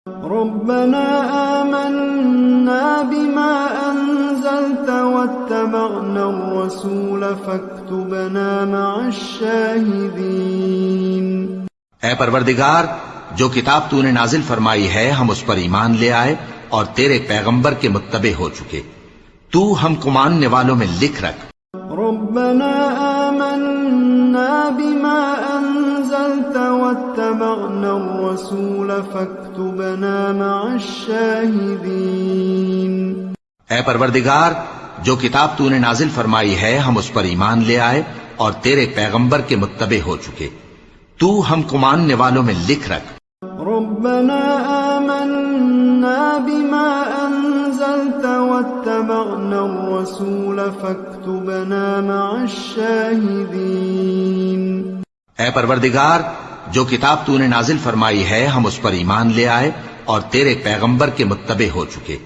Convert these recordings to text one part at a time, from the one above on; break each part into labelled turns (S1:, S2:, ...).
S1: ربنا آمنا بما أنزلت واتبعنا الرسول فاكتبنا مع الشاهدين۔
S2: اے پروردگار، جو کتاب تو نے نازل فرمائی ہے ہم اس پر ایمان لے آئے اور تیرے پیغمبر کے متبع ہو چکے، تو ہم کو ماننے والوں میں لکھ رکھ۔
S1: ربنا آمنا بما أنزلت واتبعنا الرسول فاكتبنا مع الشاهدين۔
S2: اے پروردگار، جو کتاب تو نے نازل فرمائی ہے ہم اس پر ایمان لے آئے اور تیرے پیغمبر کے متبع ہو چکے، تو ہم کو ماننے والوں میں لکھ رکھ۔
S1: ربنا آمنا بما أنزلت واتبعنا الرسول فاكتبنا مع الشاهدين۔
S2: اے پروردگار، جو کتاب تو نے نازل فرمائی ہے ہم اس پر ایمان لے آئے اور تیرے پیغمبر کے متبع ہو چکے،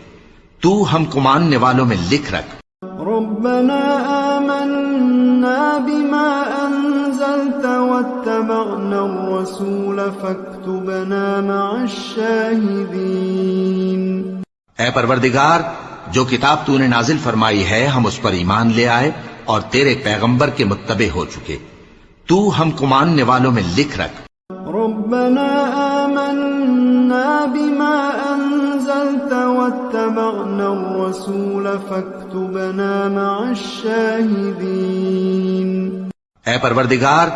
S2: تو ہم کو ماننے والوں میں لکھ رکھ۔
S1: ربنا آمنا بما أنزلت واتبعنا الرسول فاكتبنا مع الشاهدين۔
S2: اے پروردگار، جو کتاب تو نے نازل فرمائی ہے ہم اس پر ایمان لے آئے اور تیرے پیغمبر کے متبع ہو چکے، تو ہم کو ماننے والوں میں لکھ رکھ۔
S1: ربنا آمنا بما أنزلت واتبعنا الرسول فاكتبنا مع الشاهدين۔
S2: اے پروردگار،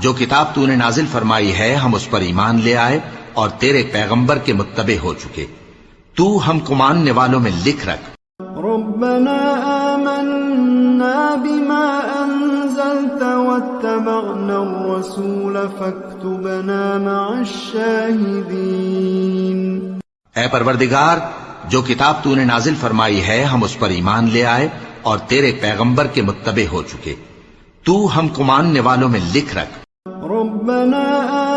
S2: جو کتاب تو نے نازل فرمائی ہے ہم اس پر ایمان لے آئے اور تیرے پیغمبر کے متبع ہو چکے، تو ہم کو ماننے والوں میں لکھ رکھ۔
S1: ربنا آمنا بما أنزلت واتبعنا الرسول فاكتبنا مع الشاهدين۔
S2: اے پروردگار، جو کتاب تو نے نازل فرمائی ہے ہم اس پر ایمان لے آئے اور تیرے پیغمبر کے متبع ہو چکے، تو ہم کو ماننے والوں میں لکھ رکھ۔
S1: ربنا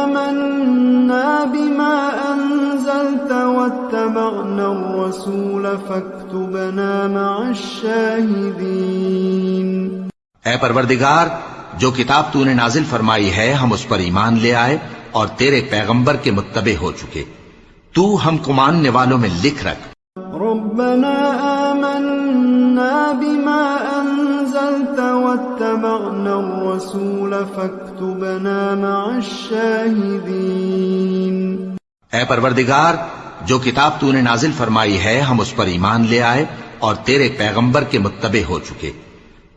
S1: آمنا بما أنزلت واتبعنا الرسول فاكتبنا مع الشاهدين۔
S2: اے پروردگار، جو کتاب تو نے نازل فرمائی ہے ہم اس پر ایمان لے آئے اور تیرے پیغمبر کے متبع ہو چکے، تو ہم کو ماننے والوں میں لکھ رکھ۔
S1: ربنا آمنا بما أنزلت واتبعنا الرسول فاكتبنا مع الشاهدين۔
S2: اے پروردگار، جو کتاب تو نے نازل فرمائی ہے ہم اس پر ایمان لے آئے اور تیرے پیغمبر کے متبع ہو چکے،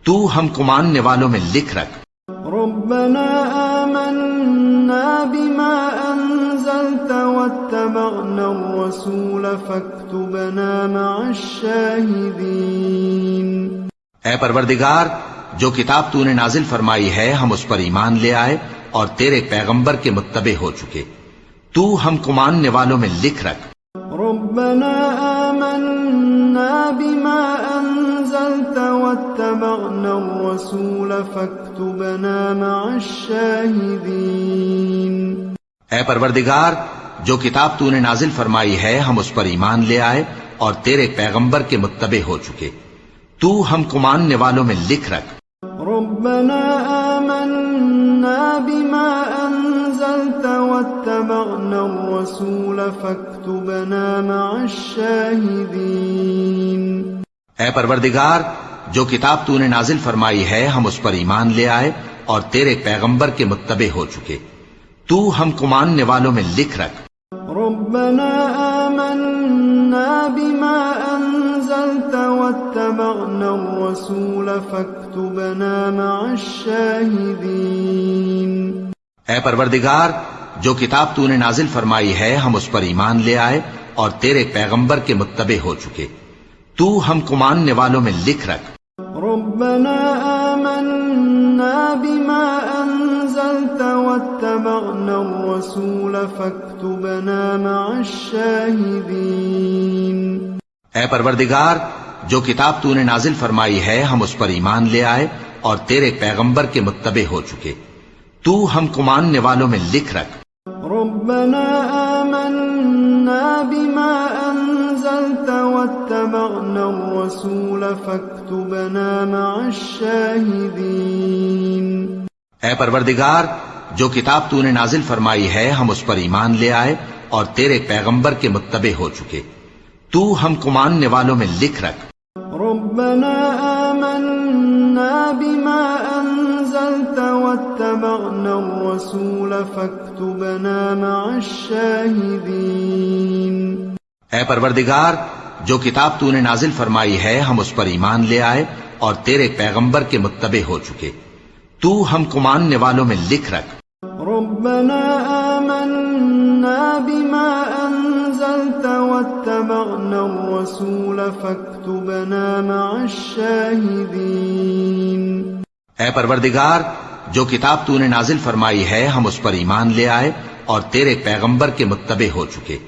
S2: تو ہم کو ماننے والوں میں لکھ رکھ۔
S1: ربنا آمنا بما أنزلت واتبعنا الرسول فاكتبنا مع الشاهدين۔
S2: اے پروردگار، جو کتاب تو نے نازل فرمائی ہے ہم اس پر ایمان لے آئے اور تیرے پیغمبر کے متبع ہو چکے، تو ہم کو ماننے والوں میں لکھ رکھ۔
S1: ربنا آمنا بما أنزلت واتبعنا الرسول فاكتبنا مع الشاهدين۔
S2: اے پروردگار، جو کتاب تو نے نازل فرمائی ہے ہم اس پر ایمان لے آئے اور تیرے پیغمبر کے متبع ہو چکے، تو ہم کو ماننے والوں میں لکھ رکھ۔
S1: ربنا آمنا بما أنزلت واتبعنا الرسول فاكتبنا مع الشاهدين۔
S2: اے پروردگار، جو کتاب تو نے نازل فرمائی ہے ہم اس پر ایمان لے آئے اور تیرے پیغمبر کے متبع ہو چکے، تو ہم کو ماننے والوں میں لکھ رکھ۔
S1: ربنا آمنا بما أنزلت واتبعنا الرسول فاكتبنا مع الشاهدين۔
S2: اے پروردگار، جو کتاب تو نے نازل فرمائی ہے ہم اس پر ایمان لے آئے اور تیرے پیغمبر کے متبع ہو چکے، تو ہم کو ماننے والوں میں لکھ رکھ۔
S1: ربنا آمنا بما أنزلت واتبعنا الرسول فاكتبنا مع الشاهدين۔
S2: اے پروردگار، جو کتاب تو نے نازل فرمائی ہے ہم اس پر ایمان لے آئے اور تیرے پیغمبر کے متبع ہو چکے، تو ہم کو ماننے والوں میں لکھ رکھ۔
S1: ربنا آمنا بما أنزلت واتبعنا الرسول فاكتبنا مع الشاهدين۔
S2: اے پروردگار، جو کتاب تو نے نازل فرمائی ہے ہم اس پر ایمان لے آئے اور تیرے پیغمبر کے متبع ہو چکے، تو ہم کو ماننے والوں میں لکھ رکھ۔
S1: ربنا آمنا بما أنزلت واتبعنا الرسول فاكتبنا مع الشاهدين۔
S2: اے پروردگار، جو کتاب تو نے نازل فرمائی ہے ہم اس پر ایمان لے آئے اور تیرے پیغمبر کے متبع ہو چکے، تو ہم کو ماننے والوں میں لکھ رکھ۔
S1: ربنا آمنا بما أنزلت واتبعنا الرسول فاكتبنا مع الشاهدين۔
S2: اے پروردگار، جو کتاب تو نے نازل فرمائی ہے ہم اس پر ایمان لے آئے اور تیرے پیغمبر کے متبع ہو چکے،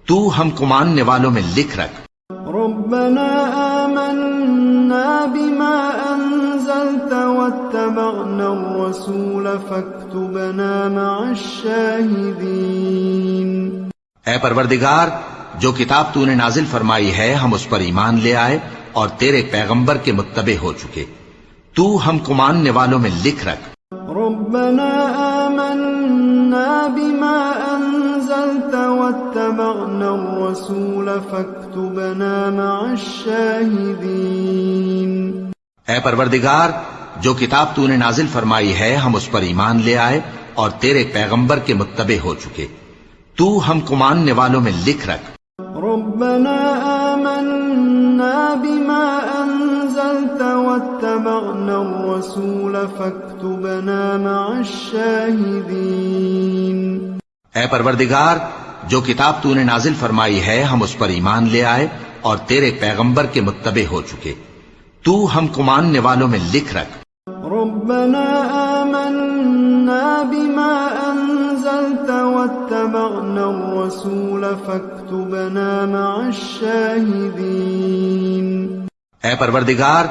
S2: تو ہم کو ماننے والوں میں لکھ رکھ۔
S1: ربنا آمنا بما أنزلت واتبعنا الرسول فاكتبنا مع الشاهدين۔
S2: اے پروردگار، جو کتاب تو نے نازل فرمائی ہے ہم اس پر ایمان لے آئے اور تیرے پیغمبر کے متبع ہو چکے، تو ہم کو ماننے والوں میں لکھ رکھ۔
S1: ربنا آمنا بما أنزلت واتبعنا الرسول فاكتبنا مع الشاهدين۔
S2: اے پروردگار، جو کتاب تو نے نازل فرمائی ہے ہم اس پر ایمان لے آئے اور تیرے پیغمبر کے متبع ہو چکے، تو ہم کو ماننے والوں میں لکھ رکھ۔
S1: ربنا آمنا بما أنزلت واتبعنا الرسول فاكتبنا مع الشاهدين۔
S2: اے پروردگار، جو کتاب تو نے نازل فرمائی ہے ہم اس پر ایمان لے آئے اور تیرے پیغمبر کے متبع ہو چکے، تو ہم کو ماننے والوں میں لکھ رکھ۔
S1: ربنا آمنا بما أنزلت واتبعنا الرسول فاكتبنا مع الشاهدين۔
S2: اے پروردگار،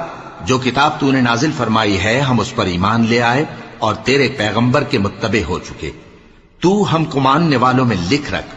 S2: جو کتاب تو نے نازل فرمائی ہے ہم اس پر ایمان لے آئے اور تیرے پیغمبر کے متبع ہو چکے، تو ہم کو ماننے والوں میں لکھ رکھ۔